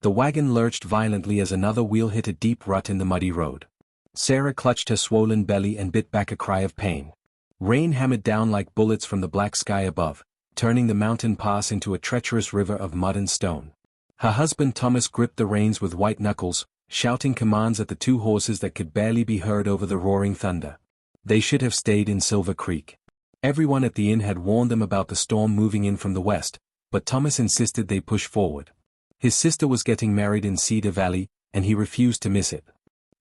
The wagon lurched violently as another wheel hit a deep rut in the muddy road. Sarah clutched her swollen belly and bit back a cry of pain. Rain hammered down like bullets from the black sky above, turning the mountain pass into a treacherous river of mud and stone. Her husband Thomas gripped the reins with white knuckles, shouting commands at the two horses that could barely be heard over the roaring thunder. They should have stayed in Silver Creek. Everyone at the inn had warned them about the storm moving in from the west, but Thomas insisted they push forward. His sister was getting married in Cedar Valley, and he refused to miss it.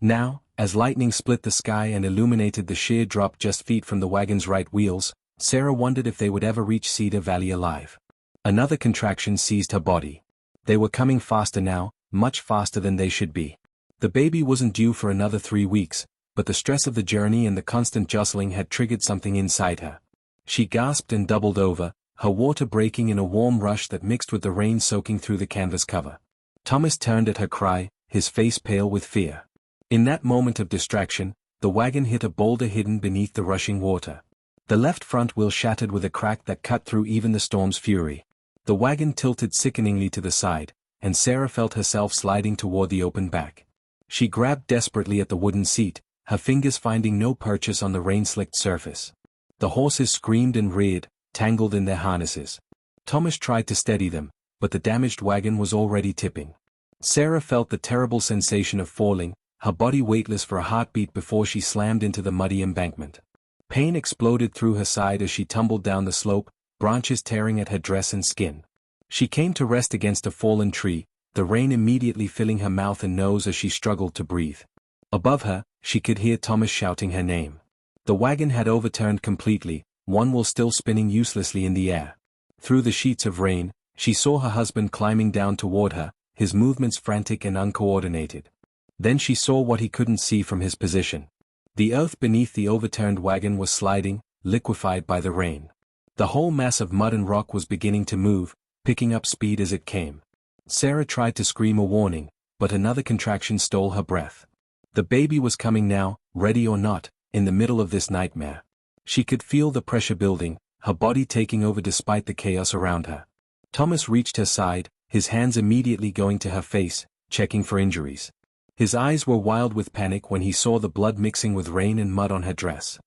Now, as lightning split the sky and illuminated the sheer drop just feet from the wagon's right wheels, Sarah wondered if they would ever reach Cedar Valley alive. Another contraction seized her body. They were coming faster now, much faster than they should be. The baby wasn't due for another 3 weeks, but the stress of the journey and the constant jostling had triggered something inside her. She gasped and doubled over, her water breaking in a warm rush that mixed with the rain soaking through the canvas cover. Thomas turned at her cry, his face pale with fear. In that moment of distraction, the wagon hit a boulder hidden beneath the rushing water. The left front wheel shattered with a crack that cut through even the storm's fury. The wagon tilted sickeningly to the side, and Sarah felt herself sliding toward the open back. She grabbed desperately at the wooden seat, her fingers finding no purchase on the rain-slicked surface. The horses screamed and reared, tangled in their harnesses. Thomas tried to steady them, but the damaged wagon was already tipping. Sarah felt the terrible sensation of falling, her body weightless for a heartbeat before she slammed into the muddy embankment. Pain exploded through her side as she tumbled down the slope, branches tearing at her dress and skin. She came to rest against a fallen tree, the rain immediately filling her mouth and nose as she struggled to breathe. Above her, she could hear Thomas shouting her name. The wagon had overturned completely, one wheel still spinning uselessly in the air. Through the sheets of rain, she saw her husband climbing down toward her, his movements frantic and uncoordinated. Then she saw what he couldn't see from his position. The earth beneath the overturned wagon was sliding, liquefied by the rain. The whole mass of mud and rock was beginning to move, picking up speed as it came. Sarah tried to scream a warning, but another contraction stole her breath. The baby was coming now, ready or not, in the middle of this nightmare. She could feel the pressure building, her body taking over despite the chaos around her. Thomas reached her side, his hands immediately going to her face, checking for injuries. His eyes were wild with panic when he saw the blood mixing with rain and mud on her dress.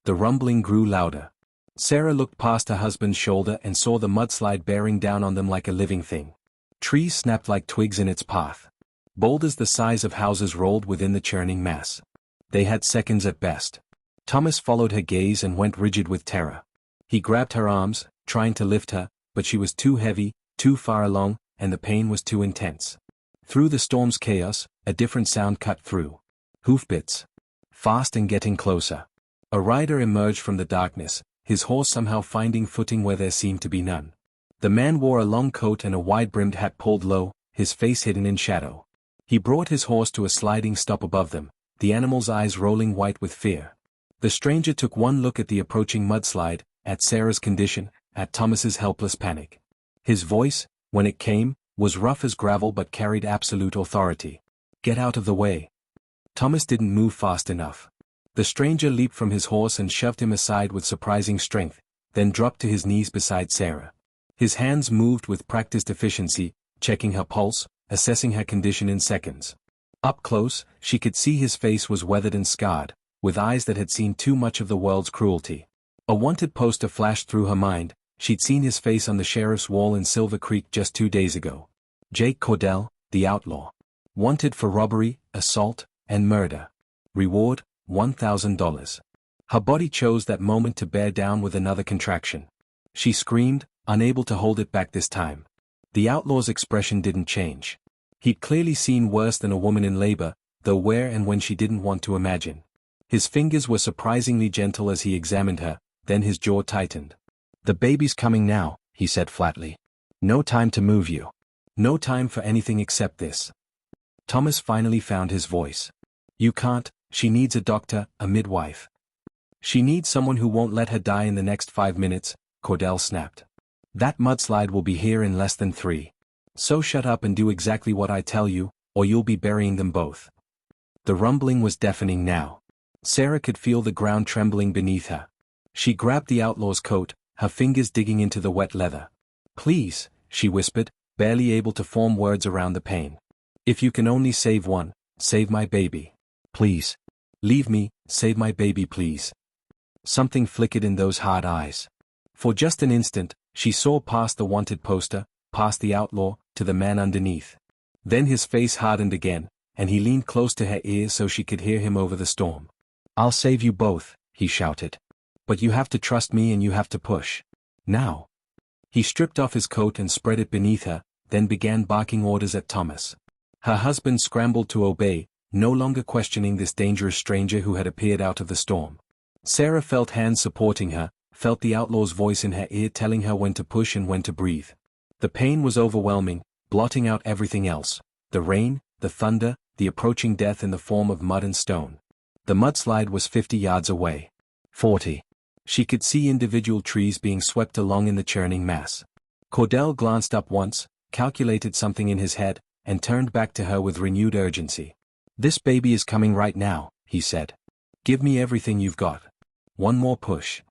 The rumbling grew louder. Sarah looked past her husband's shoulder and saw the mudslide bearing down on them like a living thing. Trees snapped like twigs in its path. Boulders the size of houses rolled within the churning mass. They had seconds at best. Thomas followed her gaze and went rigid with terror. He grabbed her arms, trying to lift her, but she was too heavy, too far along, and the pain was too intense. Through the storm's chaos, a different sound cut through. Hoofbeats. Fast and getting closer. A rider emerged from the darkness, his horse somehow finding footing where there seemed to be none. The man wore a long coat and a wide-brimmed hat pulled low, his face hidden in shadow. He brought his horse to a sliding stop above them, the animal's eyes rolling white with fear. The stranger took one look at the approaching mudslide, at Sarah's condition, at Thomas's helpless panic. His voice, when it came, was rough as gravel but carried absolute authority. "Get out of the way." Thomas didn't move fast enough. The stranger leaped from his horse and shoved him aside with surprising strength, then dropped to his knees beside Sarah. His hands moved with practiced efficiency, checking her pulse, assessing her condition in seconds. Up close, she could see his face was weathered and scarred, with eyes that had seen too much of the world's cruelty. A wanted poster flashed through her mind. She'd seen his face on the sheriff's wall in Silver Creek just 2 days ago. Jake Cordell, the outlaw. Wanted for robbery, assault, and murder. Reward, $1,000. Her body chose that moment to bear down with another contraction. She screamed, unable to hold it back this time. The outlaw's expression didn't change. He'd clearly seen worse than a woman in labor, though where and when she didn't want to imagine. His fingers were surprisingly gentle as he examined her, then his jaw tightened. "The baby's coming now," he said flatly. "No time to move you. No time for anything except this." Thomas finally found his voice. "You can't, she needs a doctor, a midwife. She needs someone who won't let her die in the next 5 minutes," Cordell snapped. "That mudslide will be here in less than 3. So shut up and do exactly what I tell you, or you'll be burying them both." The rumbling was deafening now. Sarah could feel the ground trembling beneath her. She grabbed the outlaw's coat, her fingers digging into the wet leather. "Please," she whispered, barely able to form words around the pain. If you can only save one, save my baby. Please. Leave me, save my baby please. Something flickered in those hard eyes. For just an instant, she saw past the wanted poster, past the outlaw, to the man underneath. Then his face hardened again, and he leaned close to her ear so she could hear him over the storm. I'll save you both, he shouted. But you have to trust me and you have to push. Now. He stripped off his coat and spread it beneath her, then began barking orders at Thomas. Her husband scrambled to obey, no longer questioning this dangerous stranger who had appeared out of the storm. Sarah felt hands supporting her, felt the outlaw's voice in her ear telling her when to push and when to breathe. The pain was overwhelming, blotting out everything else: the rain, the thunder, the approaching death in the form of mud and stone. The mudslide was 50 yards away. 40. She could see individual trees being swept along in the churning mass. Cordell glanced up once, calculated something in his head, and turned back to her with renewed urgency. This baby is coming right now, he said. Give me everything you've got. One more push.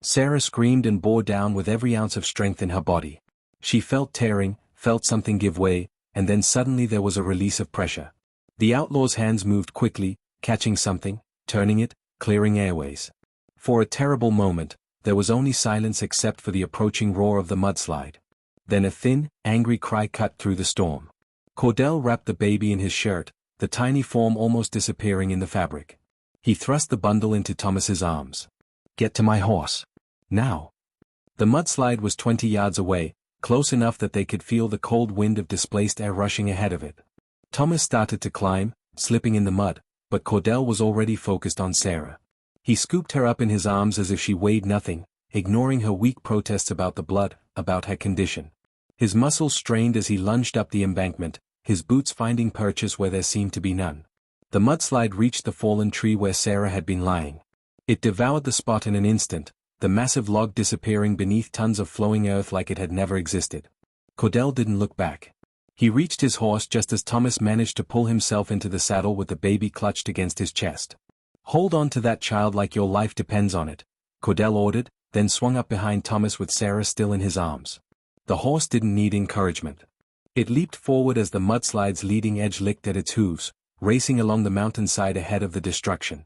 Sarah screamed and bore down with every ounce of strength in her body. She felt tearing, felt something give way, and then suddenly there was a release of pressure. The outlaw's hands moved quickly, catching something, turning it, clearing airways. For a terrible moment, there was only silence except for the approaching roar of the mudslide. Then a thin, angry cry cut through the storm. Cordell wrapped the baby in his shirt, the tiny form almost disappearing in the fabric. He thrust the bundle into Thomas's arms. Get to my horse. Now. The mudslide was 20 yards away, close enough that they could feel the cold wind of displaced air rushing ahead of it. Thomas started to climb, slipping in the mud, but Cordell was already focused on Sarah. He scooped her up in his arms as if she weighed nothing, ignoring her weak protests about the blood, about her condition. His muscles strained as he lunged up the embankment, his boots finding purchase where there seemed to be none. The mudslide reached the fallen tree where Sarah had been lying. It devoured the spot in an instant, the massive log disappearing beneath tons of flowing earth like it had never existed. Cordell didn't look back. He reached his horse just as Thomas managed to pull himself into the saddle with the baby clutched against his chest. Hold on to that child like your life depends on it, Cordell ordered, then swung up behind Thomas with Sarah still in his arms. The horse didn't need encouragement. It leaped forward as the mudslide's leading edge licked at its hooves, racing along the mountainside ahead of the destruction.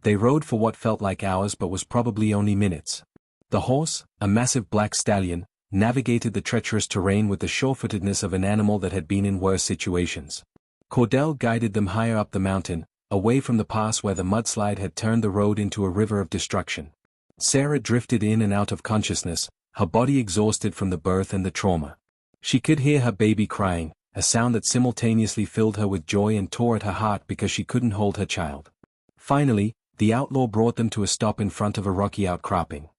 They rode for what felt like hours but was probably only minutes. The horse, a massive black stallion, navigated the treacherous terrain with the sure-footedness of an animal that had been in worse situations. Cordell guided them higher up the mountain, away from the pass where the mudslide had turned the road into a river of destruction. Sarah drifted in and out of consciousness, her body exhausted from the birth and the trauma. She could hear her baby crying, a sound that simultaneously filled her with joy and tore at her heart because she couldn't hold her child. Finally, the outlaw brought them to a stop in front of a rocky outcropping.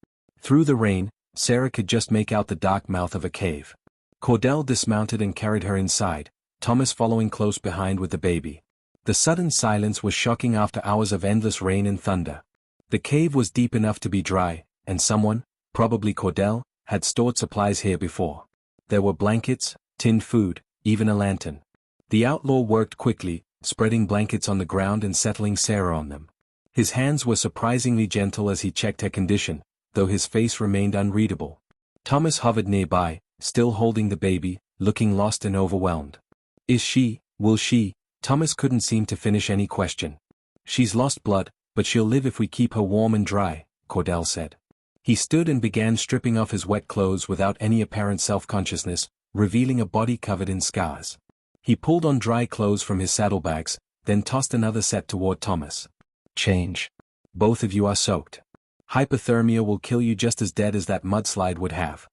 Through the rain, Sarah could just make out the dark mouth of a cave. Cordell dismounted and carried her inside, Thomas following close behind with the baby. The sudden silence was shocking after hours of endless rain and thunder. The cave was deep enough to be dry, and someone, probably Cordell, had stored supplies here before. There were blankets, tinned food, even a lantern. The outlaw worked quickly, spreading blankets on the ground and settling Sarah on them. His hands were surprisingly gentle as he checked her condition, though his face remained unreadable. Thomas hovered nearby, still holding the baby, looking lost and overwhelmed. Will she? Thomas couldn't seem to finish any question. She's lost blood, but she'll live if we keep her warm and dry, Cordell said. He stood and began stripping off his wet clothes without any apparent self-consciousness, revealing a body covered in scars. He pulled on dry clothes from his saddlebags, then tossed another set toward Thomas. Change. Both of you are soaked. Hypothermia will kill you just as dead as that mudslide would have.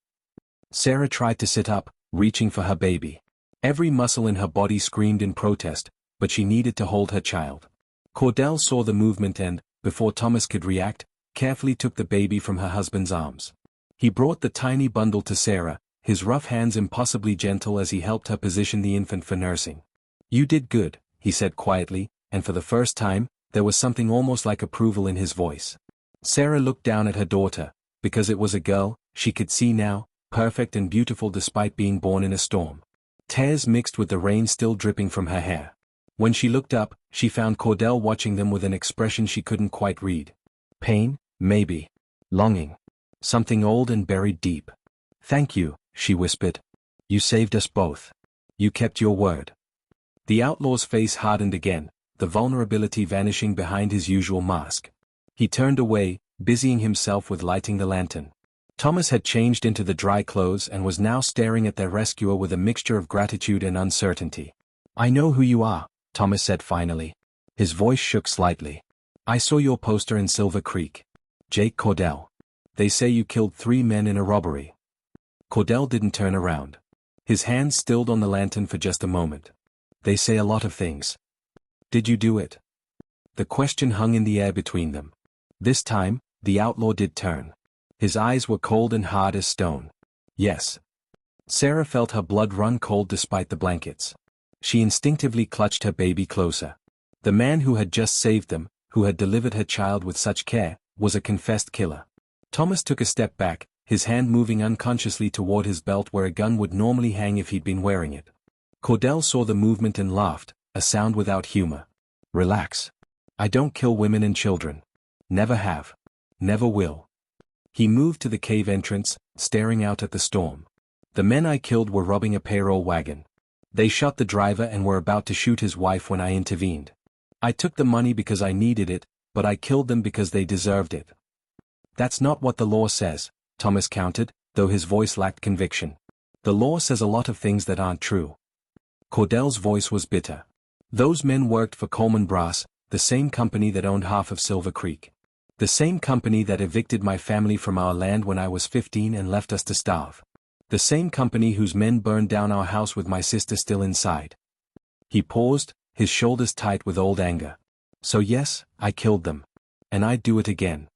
Sarah tried to sit up, reaching for her baby. Every muscle in her body screamed in protest, but she needed to hold her child. Cordell saw the movement and, before Thomas could react, carefully took the baby from her husband's arms. He brought the tiny bundle to Sarah, his rough hands impossibly gentle as he helped her position the infant for nursing. You did good, he said quietly, and for the first time, there was something almost like approval in his voice. Sarah looked down at her daughter, because it was a girl, she could see now, perfect and beautiful despite being born in a storm. Tears mixed with the rain still dripping from her hair. When she looked up, she found Cordell watching them with an expression she couldn't quite read. Pain, maybe. Longing. Something old and buried deep. Thank you, she whispered. You saved us both. You kept your word. The outlaw's face hardened again, the vulnerability vanishing behind his usual mask. He turned away, busying himself with lighting the lantern. Thomas had changed into the dry clothes and was now staring at their rescuer with a mixture of gratitude and uncertainty. "I know who you are," Thomas said finally. His voice shook slightly. "I saw your poster in Silver Creek. Jake Cordell. They say you killed 3 men in a robbery." Cordell didn't turn around. His hands stilled on the lantern for just a moment. "They say a lot of things. Did you do it?" The question hung in the air between them. This time, the outlaw did turn. His eyes were cold and hard as stone. "Yes." Sarah felt her blood run cold despite the blankets. She instinctively clutched her baby closer. The man who had just saved them, who had delivered her child with such care, was a confessed killer. Thomas took a step back, his hand moving unconsciously toward his belt where a gun would normally hang if he'd been wearing it. Cordell saw the movement and laughed, a sound without humor. "Relax. I don't kill women and children. Never have. Never will." He moved to the cave entrance, staring out at the storm. "The men I killed were robbing a payroll wagon. They shot the driver and were about to shoot his wife when I intervened. I took the money because I needed it, but I killed them because they deserved it." "That's not what the law says," Thomas countered, though his voice lacked conviction. "The law says a lot of things that aren't true." Cordell's voice was bitter. "Those men worked for Coleman Brass, the same company that owned half of Silver Creek. The same company that evicted my family from our land when I was 15 and left us to starve. The same company whose men burned down our house with my sister still inside." He paused, his shoulders tight with old anger. "So yes, I killed them. And I'd do it again."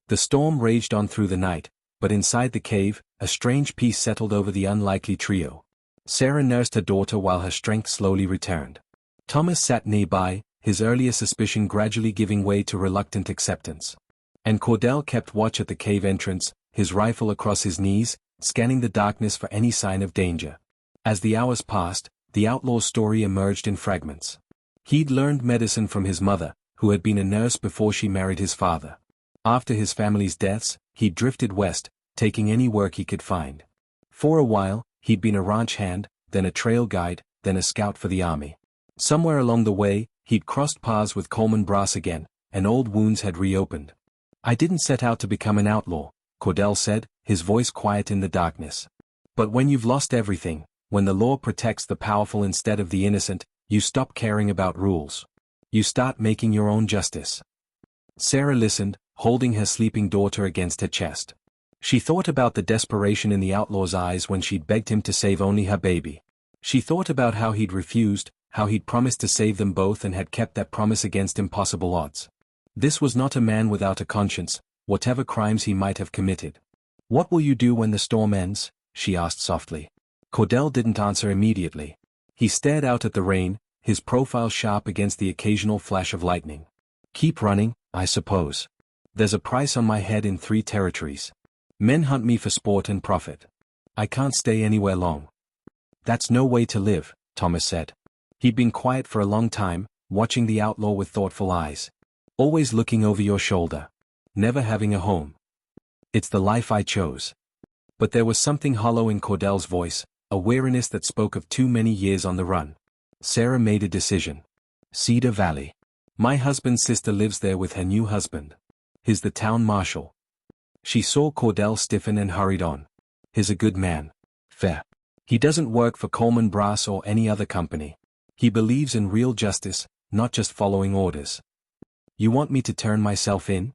The storm raged on through the night, but inside the cave, a strange peace settled over the unlikely trio. Sarah nursed her daughter while her strength slowly returned. Thomas sat nearby, his earlier suspicion gradually giving way to reluctant acceptance. And Cordell kept watch at the cave entrance, his rifle across his knees, scanning the darkness for any sign of danger. As the hours passed, the outlaw's story emerged in fragments. He'd learned medicine from his mother, who had been a nurse before she married his father. After his family's deaths, he'd drifted west, taking any work he could find. For a while, he'd been a ranch hand, then a trail guide, then a scout for the army. Somewhere along the way, he'd crossed paths with Coleman Brass again, and old wounds had reopened. "I didn't set out to become an outlaw," Cordell said, his voice quiet in the darkness. "But when you've lost everything, when the law protects the powerful instead of the innocent, you stop caring about rules. You start making your own justice." Sarah listened, holding her sleeping daughter against her chest. She thought about the desperation in the outlaw's eyes when she'd begged him to save only her baby. She thought about how he'd refused, how he'd promised to save them both and had kept that promise against impossible odds. This was not a man without a conscience, whatever crimes he might have committed. "What will you do when the storm ends?" she asked softly. Cordell didn't answer immediately. He stared out at the rain, his profile sharp against the occasional flash of lightning. "Keep running, I suppose. There's a price on my head in 3 territories. Men hunt me for sport and profit. I can't stay anywhere long." "That's no way to live," Thomas said. He'd been quiet for a long time, watching the outlaw with thoughtful eyes. "Always looking over your shoulder. Never having a home. It's the life I chose." But there was something hollow in Cordell's voice, a weariness that spoke of too many years on the run. Sarah made a decision. "Cedar Valley. My husband's sister lives there with her new husband. He's the town marshal." She saw Cordell stiffen and hurried on. "He's a good man. Fair. He doesn't work for Coleman Brass or any other company. He believes in real justice, not just following orders." "You want me to turn myself in?"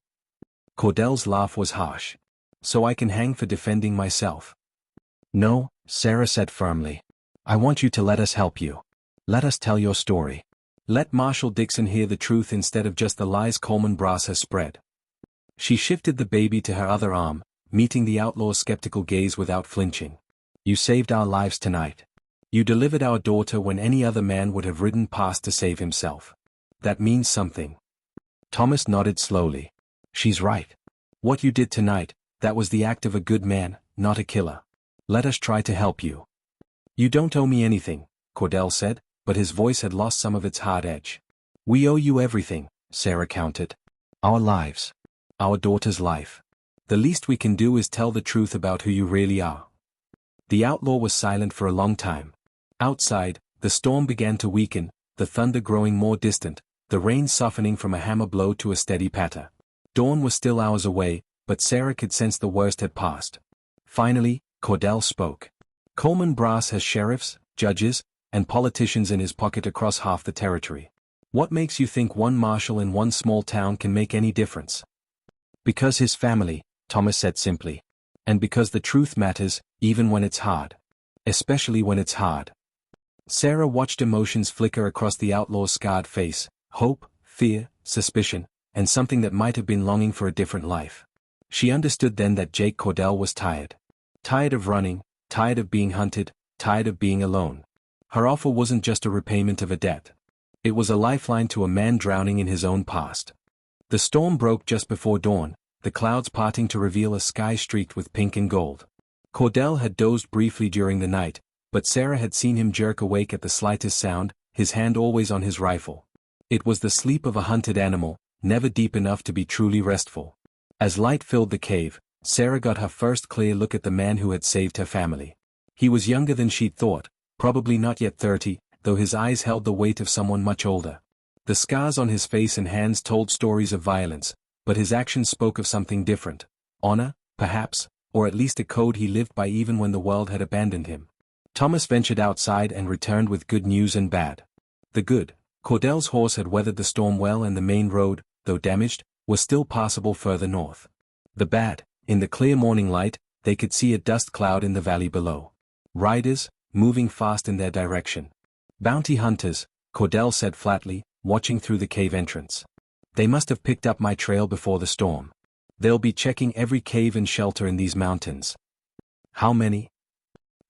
Cordell's laugh was harsh. "So I can hang for defending myself?" "No," Sarah said firmly. "I want you to let us help you. Let us tell your story. Let Marshal Dixon hear the truth instead of just the lies Coleman Brass has spread." She shifted the baby to her other arm, meeting the outlaw's skeptical gaze without flinching. "You saved our lives tonight. You delivered our daughter when any other man would have ridden past to save himself. That means something." Thomas nodded slowly. "She's right. What you did tonight, that was the act of a good man, not a killer. Let us try to help you." "You don't owe me anything," Cordell said, but his voice had lost some of its hard edge. "We owe you everything," Sarah countered. "Our lives. Our daughter's life. The least we can do is tell the truth about who you really are." The outlaw was silent for a long time. Outside, The storm began to weaken, the thunder growing more distant, the rain softening from a hammer blow to a steady patter. Dawn was still hours away, but Sarah could sense the worst had passed. Finally, Cordell spoke. Coleman Brass has sheriffs, judges, and politicians in his pocket across half the territory. What makes you think one marshal in one small town can make any difference? Because his family, Thomas said simply. And because the truth matters, even when it's hard. Especially when it's hard. Sarah watched emotions flicker across the outlaw's scarred face, hope, fear, suspicion, and something that might have been longing for a different life. She understood then that Jake Cordell was tired. Tired of running, tired of being hunted, tired of being alone. Her offer wasn't just a repayment of a debt. It was a lifeline to a man drowning in his own past. The storm broke just before dawn, the clouds parting to reveal a sky streaked with pink and gold. Cordell had dozed briefly during the night, but Sarah had seen him jerk awake at the slightest sound, his hand always on his rifle. It was the sleep of a hunted animal, never deep enough to be truly restful. As light filled the cave, Sarah got her first clear look at the man who had saved her family. He was younger than she'd thought, probably not yet 30, though his eyes held the weight of someone much older. The scars on his face and hands told stories of violence, but his actions spoke of something different. Honor, perhaps, or at least a code he lived by even when the world had abandoned him. Thomas ventured outside and returned with good news and bad. The good: Cordell's horse had weathered the storm well and the main road, though damaged, was still passable further north. The bad: in the clear morning light, they could see a dust cloud in the valley below. Riders, moving fast in their direction. Bounty hunters, Cordell said flatly, watching through the cave entrance. They must have picked up my trail before the storm. They'll be checking every cave and shelter in these mountains. How many?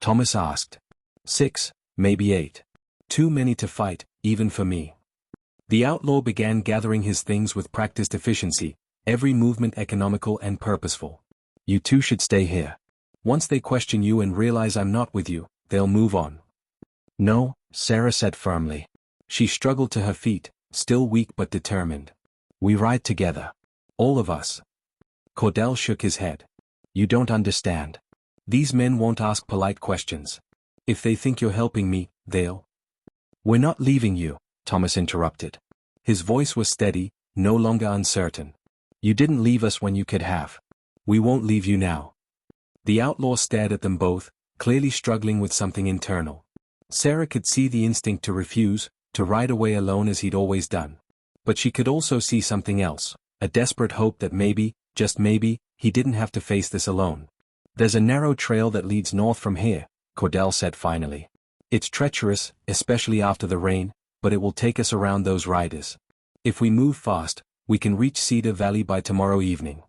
Thomas asked. 6, maybe 8. Too many to fight, even for me. The outlaw began gathering his things with practiced efficiency, every movement economical and purposeful. You two should stay here. Once they question you and realize I'm not with you, they'll move on. No, Sarah said firmly. She struggled to her feet, still weak but determined. We ride together. All of us. Cordell shook his head. You don't understand. These men won't ask polite questions. If they think you're helping me, they'll. We're not leaving you, Thomas interrupted. His voice was steady, no longer uncertain. You didn't leave us when you could have. We won't leave you now. The outlaw stared at them both, clearly struggling with something internal. Sarah could see the instinct to refuse, to ride away alone as he'd always done. But she could also see something else, a desperate hope that maybe, just maybe, he didn't have to face this alone. There's a narrow trail that leads north from here, Cordell said finally. It's treacherous, especially after the rain, but it will take us around those riders. If we move fast, we can reach Cedar Valley by tomorrow evening.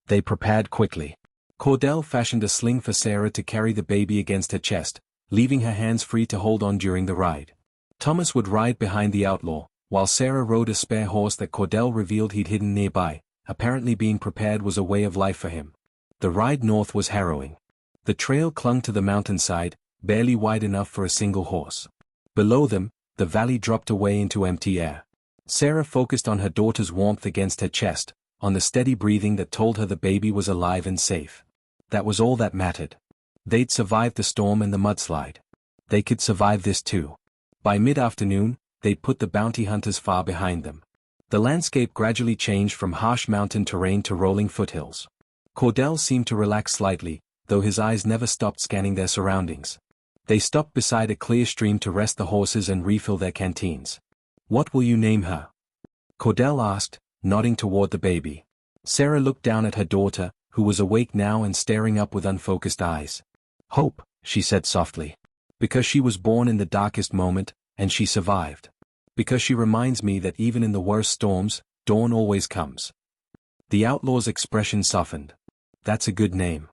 They prepared quickly. Cordell fashioned a sling for Sarah to carry the baby against her chest, leaving her hands free to hold on during the ride. Thomas would ride behind the outlaw, while Sarah rode a spare horse that Cordell revealed he'd hidden nearby. Apparently being prepared was a way of life for him. The ride north was harrowing. The trail clung to the mountainside, barely wide enough for a single horse. Below them, the valley dropped away into empty air. Sarah focused on her daughter's warmth against her chest, on the steady breathing that told her the baby was alive and safe. That was all that mattered. They'd survived the storm and the mudslide. They could survive this too. By mid-afternoon, they'd put the bounty hunters far behind them. The landscape gradually changed from harsh mountain terrain to rolling foothills. Cordell seemed to relax slightly, though his eyes never stopped scanning their surroundings. They stopped beside a clear stream to rest the horses and refill their canteens. What will you name her? Cordell asked, nodding toward the baby. Sarah looked down at her daughter, who was awake now and staring up with unfocused eyes. Hope, she said softly. Because she was born in the darkest moment, and she survived. Because she reminds me that even in the worst storms, dawn always comes. The outlaw's expression softened. That's a good name.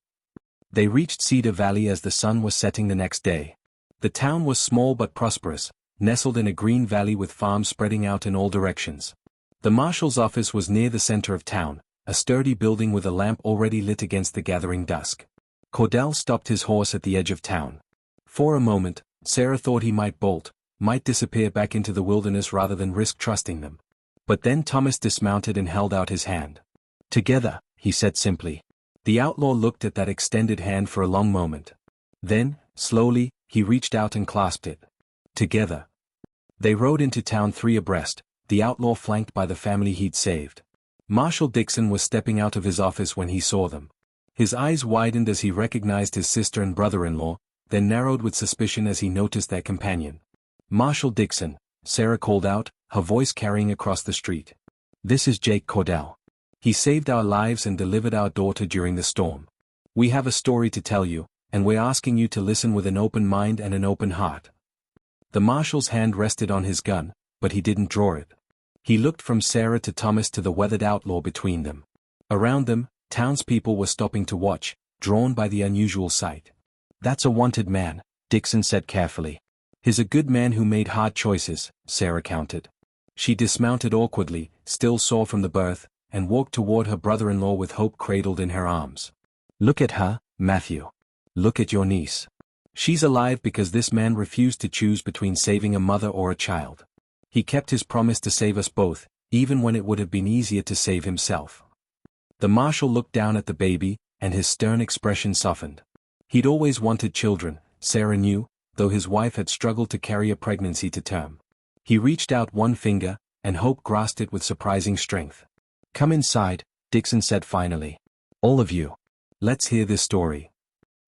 They reached Cedar Valley as the sun was setting the next day. The town was small but prosperous, nestled in a green valley with farms spreading out in all directions. The marshal's office was near the center of town, a sturdy building with a lamp already lit against the gathering dusk. Cordell stopped his horse at the edge of town. For a moment, Sarah thought he might bolt, might disappear back into the wilderness rather than risk trusting them. But then Thomas dismounted and held out his hand. Together, he said simply. The outlaw looked at that extended hand for a long moment. Then, slowly, he reached out and clasped it. Together. They rode into town 3 abreast, the outlaw flanked by the family he'd saved. Marshal Dixon was stepping out of his office when he saw them. His eyes widened as he recognized his sister and brother-in-law, then narrowed with suspicion as he noticed their companion. "Marshal Dixon," Sarah called out, her voice carrying across the street. "This is Jake Cordell. He saved our lives and delivered our daughter during the storm. We have a story to tell you, and we're asking you to listen with an open mind and an open heart." The marshal's hand rested on his gun, but he didn't draw it. He looked from Sarah to Thomas to the weathered outlaw between them. Around them, townspeople were stopping to watch, drawn by the unusual sight. "That's a wanted man," Dixon said carefully. "He's a good man who made hard choices," Sarah countered. She dismounted awkwardly, still sore from the birth, and walked toward her brother-in-law with hope cradled in her arms. "Look at her, Matthew. Look at your niece. She's alive because this man refused to choose between saving a mother or a child. He kept his promise to save us both, even when it would have been easier to save himself." The marshal looked down at the baby, and his stern expression softened. He'd always wanted children, Sarah knew, though his wife had struggled to carry a pregnancy to term. He reached out one finger, and hope grasped it with surprising strength. "Come inside," Dixon said finally. "All of you. Let's hear this story."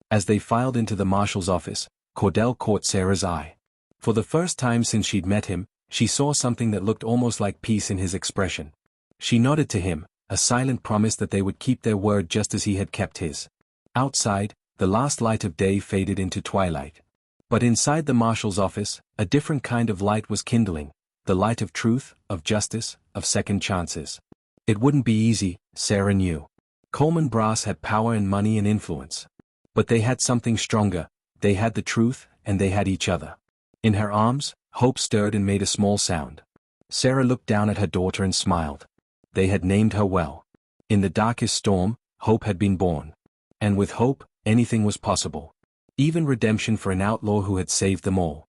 As they filed into the marshal's office, Cordell caught Sarah's eye. For the first time since she'd met him, she saw something that looked almost like peace in his expression. She nodded to him, a silent promise that they would keep their word just as he had kept his. Outside, the last light of day faded into twilight. But inside the marshal's office, a different kind of light was kindling, the light of truth, of justice, of second chances. It wouldn't be easy, Sarah knew. Coleman Brass had power and money and influence. But they had something stronger, they had the truth, and they had each other. In her arms, hope stirred and made a small sound. Sarah looked down at her daughter and smiled. They had named her well. In the darkest storm, hope had been born. And with hope, anything was possible. Even redemption for an outlaw who had saved them all.